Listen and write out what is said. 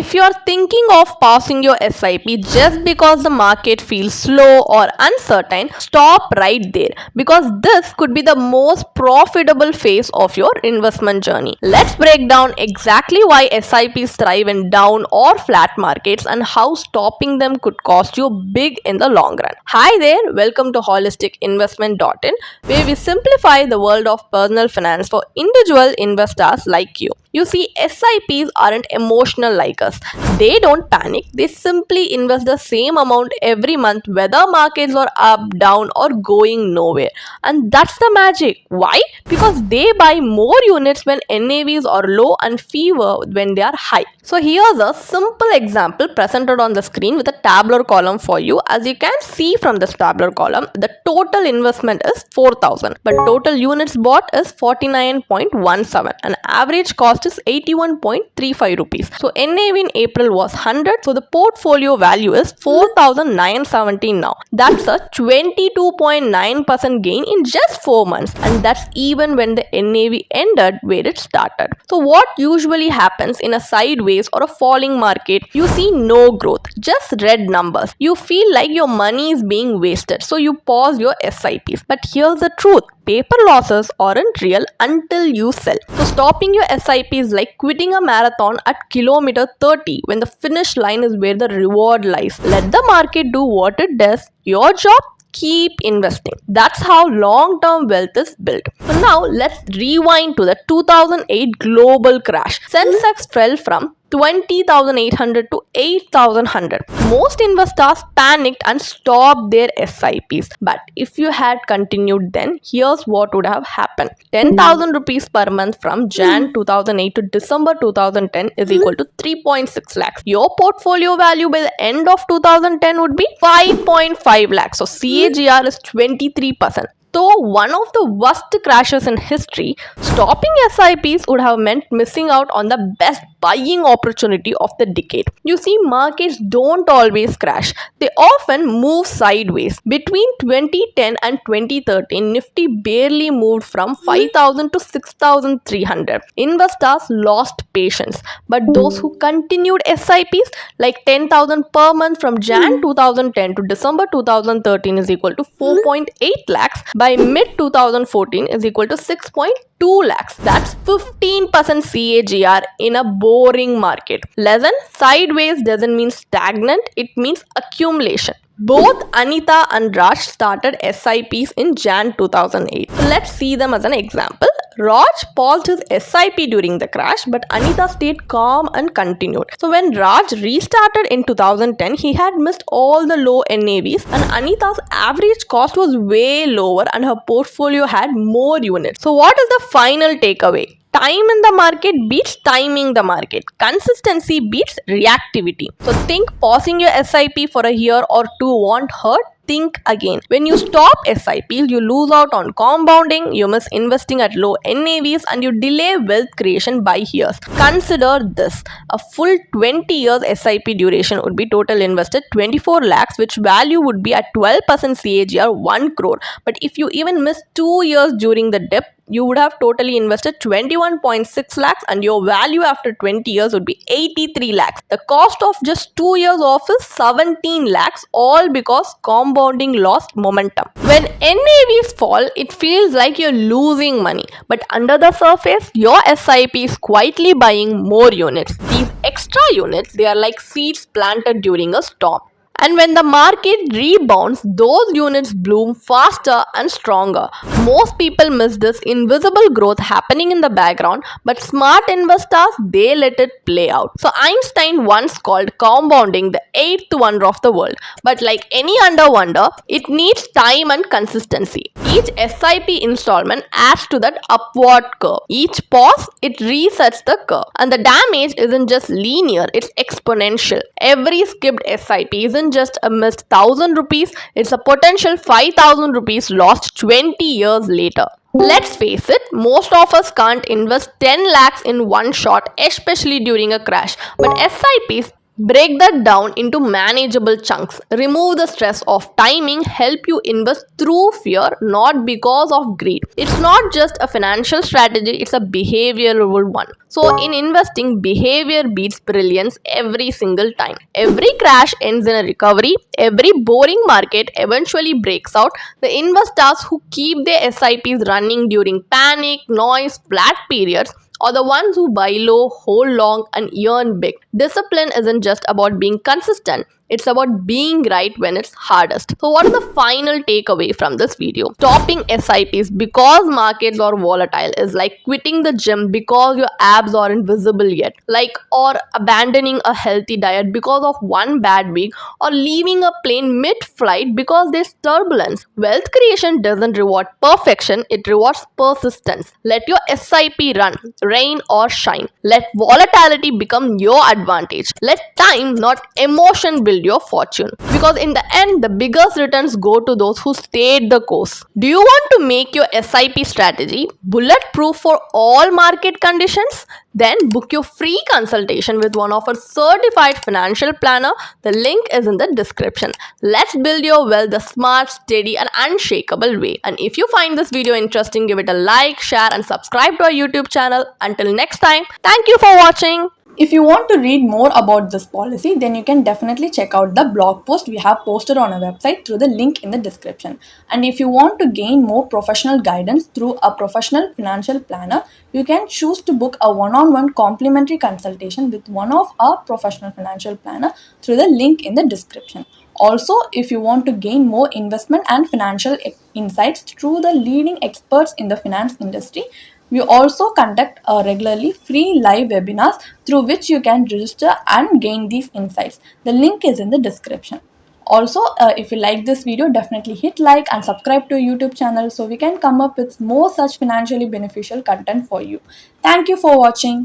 if you're thinking of pausing your SIP just because the market feels slow or uncertain, stop right there because this could be the most profitable phase of your investment journey. Let's break down exactly why SIPs thrive in down or flat markets and how stopping them could cost you big in the long run. Hi there, welcome to holisticinvestment.in, where we simplify the world of personal finance for individual investors like you. You see, SIPs aren't emotional like us. They don't panic. They simply invest the same amount every month, whether markets are up, down, or going nowhere. And that's the magic. Why? Because they buy more units when NAVs are low and fewer when they are high. So here's a simple example presented on the screen with a tabular column for you. As you can see from this tabular column, the total investment is 4,000, but total units bought is 49.17 and average cost is 81.35 rupees. So NAV in April was 100, so the portfolio value is 4,917 now. That's a 22.9% gain in just 4 months, and that's even when the NAV ended where it started. So what usually happens in a sideways or a falling market? You see no growth, just red numbers. You feel like your money is being wasted, so you pause your SIPs. But here's the truth. Paper losses aren't real until you sell. So stopping your SIP is like quitting a marathon at kilometer 30 when the finish line is where the reward lies. Let the market do what it does. Your job, keep investing. That's how long-term wealth is built. So now let's rewind to the 2008 global crash. Sensex fell from 20,800 to 8,100. Most investors panicked and stopped their SIPs. But if you had continued then, here's what would have happened. 10,000 rupees per month from Jan 2008 to December 2010 is equal to 3.6 lakhs. Your portfolio value by the end of 2010 would be 5.5 lakhs. So CAGR is 23%. Though one of the worst crashes in history, stopping SIPs would have meant missing out on the best buying opportunity of the decade. You see, markets don't always crash. They often move sideways. Between 2010 and 2013, Nifty barely moved from 5,000 to 6,300. Investors lost patience. But those who continued SIPs, like 10,000 per month from Jan 2010 to December 2013 is equal to 4.8 lakhs. By mid 2014 is equal to 6.2 lakhs. That's 15% CAGR in a boring market. Lesson: sideways doesn't mean stagnant, it means accumulation. Both Anita and Raj started SIPs in Jan 2008. So let's see them as an example. Raj paused his SIP during the crash, but Anita stayed calm and continued. So when Raj restarted in 2010, he had missed all the low NAVs, and Anita's average cost was way lower and her portfolio had more units. So what is the final takeaway? Time in the market beats timing the market. Consistency beats reactivity. So think pausing your SIP for a year or two won't hurt. Think again. When you stop SIPs, you lose out on compounding, you miss investing at low NAVs, and you delay wealth creation by years. Consider this. A full 20 years SIP duration would be total invested 24 lakhs, which value would be at 12% CAGR 1 crore. But if you even miss 2 years during the dip, you would have totally invested 21.6 lakhs and your value after 20 years would be 83 lakhs. The cost of just 2 years off is 17 lakhs, all because compounding lost momentum. When NAVs fall, it feels like you're losing money. But under the surface, your SIP is quietly buying more units. These extra units, they are like seeds planted during a storm. And when the market rebounds, those units bloom faster and stronger. Most people miss this invisible growth happening in the background, but smart investors, they let it play out. So Einstein once called compounding the 8th wonder of the world. But like any wonder, it needs time and consistency. Each SIP installment adds to that upward curve. Each pause, it resets the curve. And the damage isn't just linear, it's exponential. Every skipped SIP isn't just a missed 1,000 rupees, it's a potential 5,000 rupees lost 20 years later. Let's face it, most of us can't invest 10 lakhs in one shot, especially during a crash. But SIPs, Break that down into manageable chunks. Remove the stress of timing, help you invest through fear, not because of greed. It's not just a financial strategy, it's a behavioral one. So, in investing, behavior beats brilliance every single time. Every crash ends in a recovery, every boring market eventually breaks out. The investors who keep their SIPs running during panic, noise, flat periods or the ones who buy low, hold long, and earn big. Discipline isn't just about being consistent, it's about being right when it's hardest. So, what is the final takeaway from this video? Stopping SIPs because markets are volatile is like quitting the gym because your abs aren't visible yet, like or abandoning a healthy diet because of one bad week, or leaving a plane mid flight because there's turbulence. Wealth creation doesn't reward perfection, it rewards persistence. Let your SIP run, rain or shine. Let volatility become your advantage. Let time, not emotion, build your fortune. Because in the end, the biggest returns go to those who stayed the course. Do you want to make your SIP strategy bulletproof for all market conditions? Then book your free consultation with one of our certified financial planner. The link is in the description. Let's build your wealth the smart, steady, and unshakable way. And if you find this video interesting, give it a like, share, and subscribe to our YouTube channel. Until next time, thank you for watching. If you want to read more about this policy, then you can definitely check out the blog post we have posted on our website through the link in the description. And if you want to gain more professional guidance through a professional financial planner, you can choose to book a one-on-one complimentary consultation with one of our professional financial planner through the link in the description. Also, if you want to gain more investment and financial insights through the leading experts in the finance industry, we also conduct regularly free live webinars through which you can register and gain these insights. The link is in the description. Also, if you like this video, definitely hit like and subscribe to our YouTube channel so we can come up with more such financially beneficial content for you. Thank you for watching.